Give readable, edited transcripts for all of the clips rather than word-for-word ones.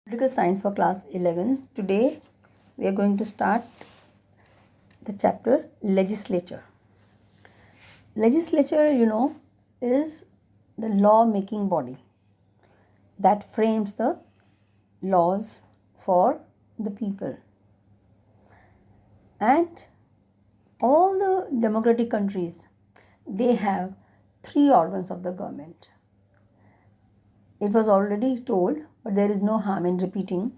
Political Science for class 11. Today we are going to start the chapter Legislature. Legislature, is the law making body that frames the laws for the people. And all the democratic countries, they have three organs of the government. It was already told, but there is no harm in repeating.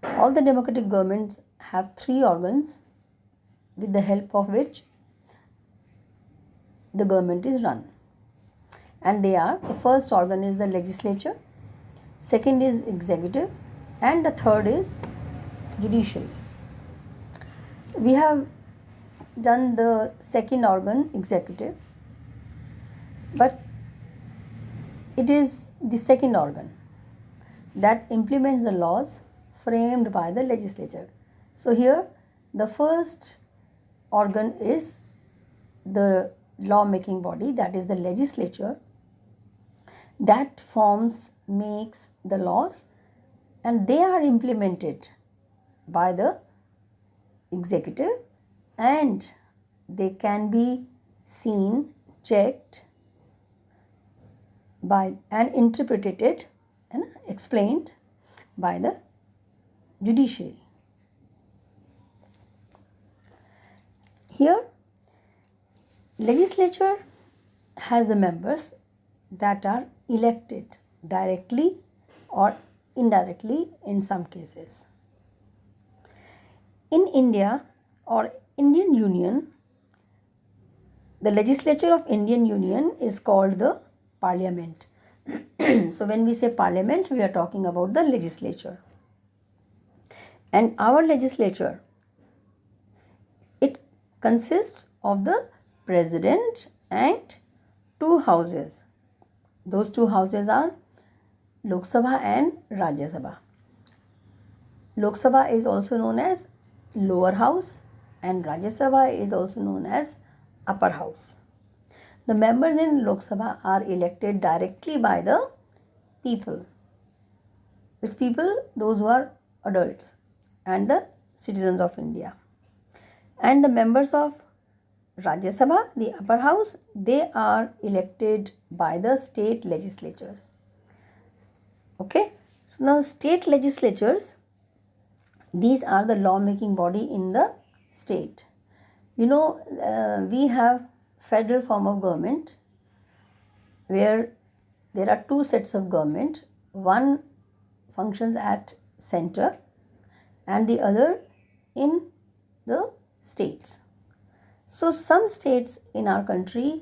All the democratic governments have three organs with the help of which the government is run. And they are, the first organ is the legislature, second is executive, and the third is judiciary. We have done the second organ, executive, but it is the second organ that implements the laws framed by the legislature. So here the first organ is the law making body, that is the legislature, that makes the laws, and they are implemented by the executive, and they can be seen, checked by and interpreted and explained by the judiciary. Here, legislature has the members that are elected directly or indirectly in some cases. In India or Indian Union, the legislature of Indian Union is called the Parliament. So when we say Parliament, we are talking about the legislature. And our legislature, it consists of the president and two houses. Those two houses are Lok Sabha and Rajya Sabha. Lok Sabha is also known as lower house and Rajya Sabha is also known as upper house. The members in Lok Sabha are elected directly by the people. Which people? Those who are adults and the citizens of India. And the members of Rajya Sabha, the upper house, they are elected by the state legislatures. Okay. So now state legislatures, these are the law making body in the state. We have federal form of government where there are two sets of government. One functions at center and the other in the states. So some states in our country,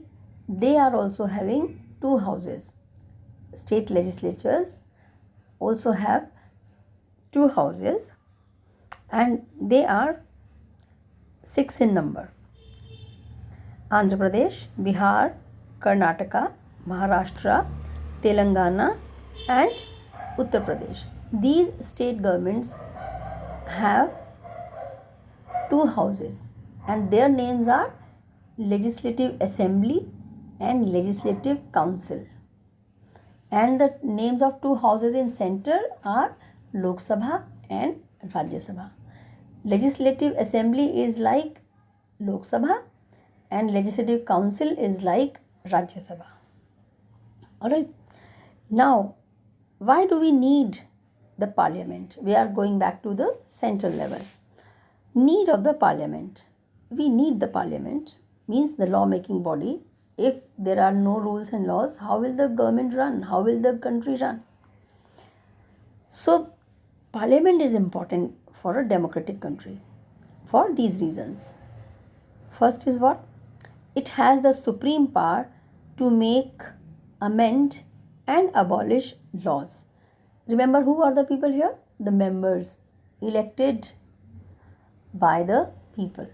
they are also having two houses. State legislatures also have two houses and they are 6 in number. Andhra Pradesh, Bihar, Karnataka, Maharashtra, Telangana and Uttar Pradesh. These state governments have two houses and their names are Legislative Assembly and Legislative Council. And the names of two houses in center are Lok Sabha and Rajya Sabha. Legislative Assembly is like Lok Sabha and Legislative Council is like Rajya Sabha. Alright. Now, why do we need the parliament? We are going back to the central level. Need of the parliament. We need the parliament, means the law making body. If there are no rules and laws, how will the government run? How will the country run? So, parliament is important for a democratic country for these reasons. First is what? It has the supreme power to make, amend and abolish laws. Remember who are the people here? The members elected by the people,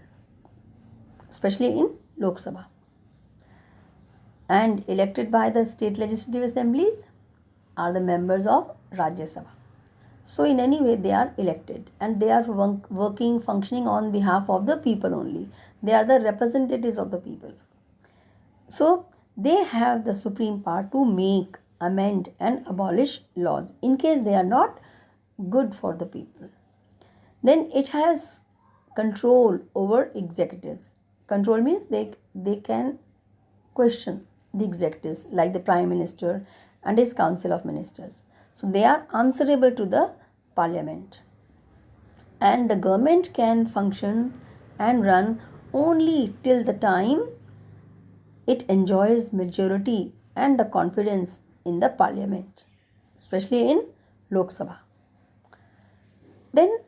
especially in Lok Sabha. And elected by the state legislative assemblies are the members of Rajya Sabha. So in any way they are elected and they are functioning on behalf of the people only. They are the representatives of the people. So they have the supreme power to make, amend and abolish laws. In case they are not good for the people. Then it has control over executives. Control means they can question the executives like the Prime Minister and his Council of Ministers. So they are answerable to the Parliament. And the government can function and run only till the time it enjoys majority and the confidence in the Parliament, especially in Lok Sabha. Then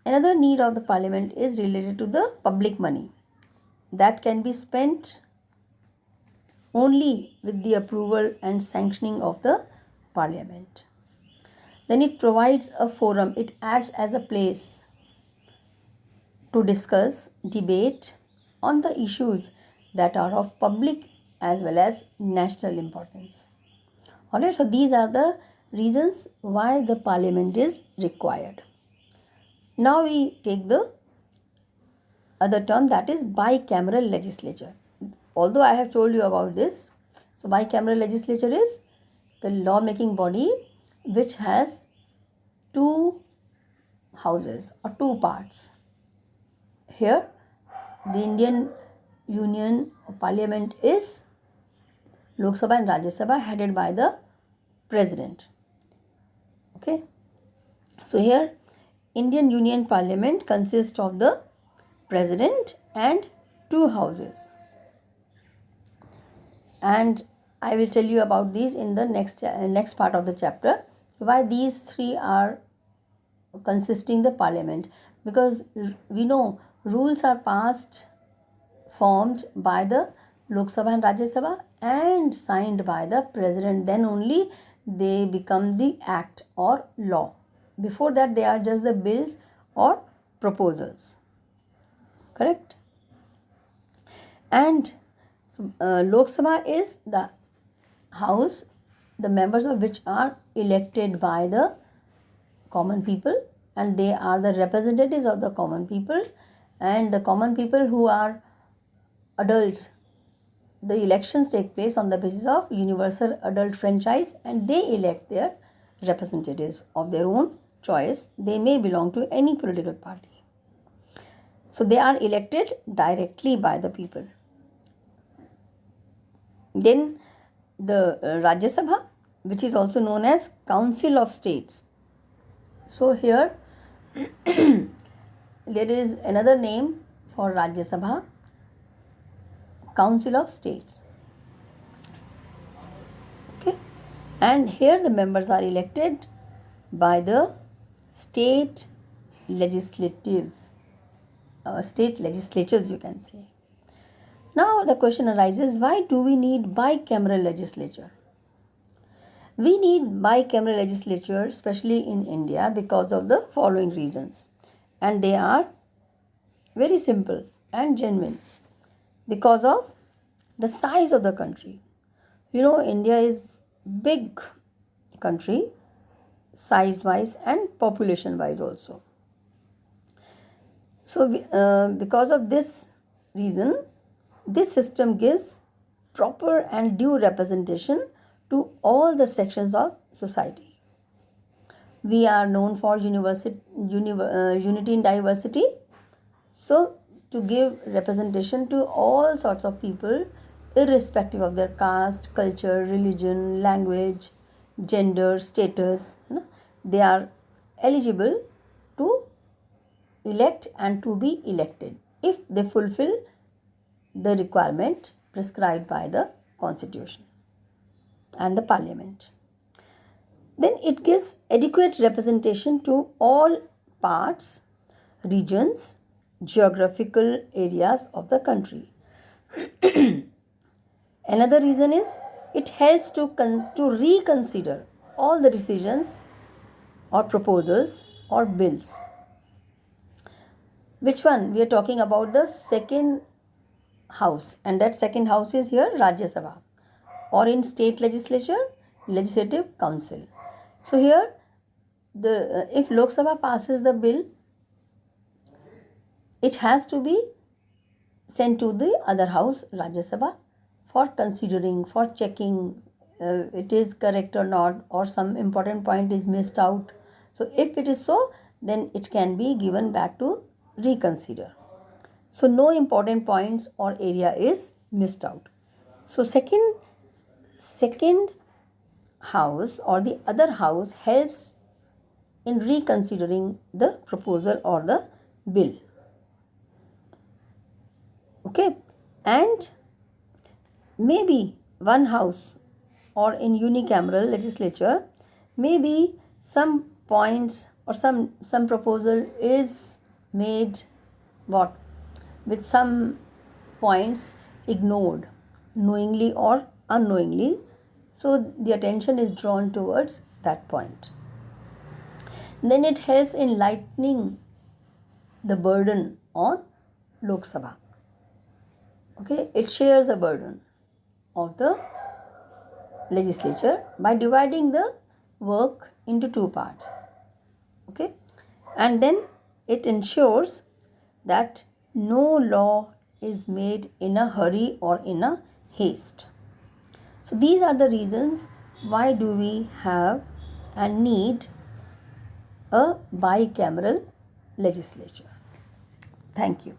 another need of the Parliament is related to the public money that can be spent only with the approval and sanctioning of the Parliament. Then it provides a forum, it acts as a place to discuss, debate on the issues that are of public as well as national importance. Alright, so these are the reasons why the Parliament is required. Now we take the other term, that is bicameral legislature. Although I have told you about this, so bicameral legislature is the law-making body which has two houses or two parts. Here, the Indian Union Parliament is Lok Sabha and Rajya Sabha, headed by the President. Okay. So here, Indian Union Parliament consists of the President and two houses. And I will tell you about these in the next part of the chapter, why these three are consisting the Parliament. Because we know rules are passed, formed by the Lok Sabha and Rajya Sabha and signed by the President. Then only they become the act or law. Before that, they are just the bills or proposals. Correct? And so, Lok Sabha is the house, the members of which are elected by the common people, and they are the representatives of the common people, and the common people who are adults. The elections take place on the basis of universal adult franchise, and they elect their representatives of their own choice. They may belong to any political party. So they are elected directly by the people. Then the Rajya Sabha, which is also known as Council of States. So here there is another name for Rajya Sabha, Council of States. Okay, and here the members are elected by the state legislatives, state legislatures, you can say. Now the question arises, why do we need bicameral legislature? We need bicameral legislature, especially in India, because of the following reasons. And they are very simple and genuine. Because of the size of the country. You know, India is big country, size-wise and population-wise also. So because of this reason, this system gives proper and due representation to all the sections of society. We are known for unity in diversity. So to give representation to all sorts of people, irrespective of their caste, culture, religion, language, gender, status, they are eligible to elect and to be elected if they fulfill the requirement prescribed by the Constitution and the Parliament. Then it gives adequate representation to all parts, regions, geographical areas of the country. Another reason is it helps to reconsider all the decisions or proposals or bills. Which one? We are talking about the second house, and that second house is here Rajya Sabha, or in state legislature, Legislative Council. So here if Lok Sabha passes the bill, it has to be sent to the other house, Rajya Sabha, for considering, for checking it is correct or not, or some important point is missed out. So if it is so, then it can be given back to reconsider. So no important points or area is missed out. So second house or the other house helps in reconsidering the proposal or the bill. Okay, and maybe one house or in unicameral legislature, maybe some points or some proposal is made what with some points ignored knowingly or unknowingly, so the attention is drawn towards that point. Then it helps in lightening the burden on Lok Sabha. Okay, it shares the burden of the legislature by dividing the work into two parts. Okay, and then it ensures that no law is made in a hurry or in a haste. So these are the reasons why do we have and need a bicameral legislature. Thank you.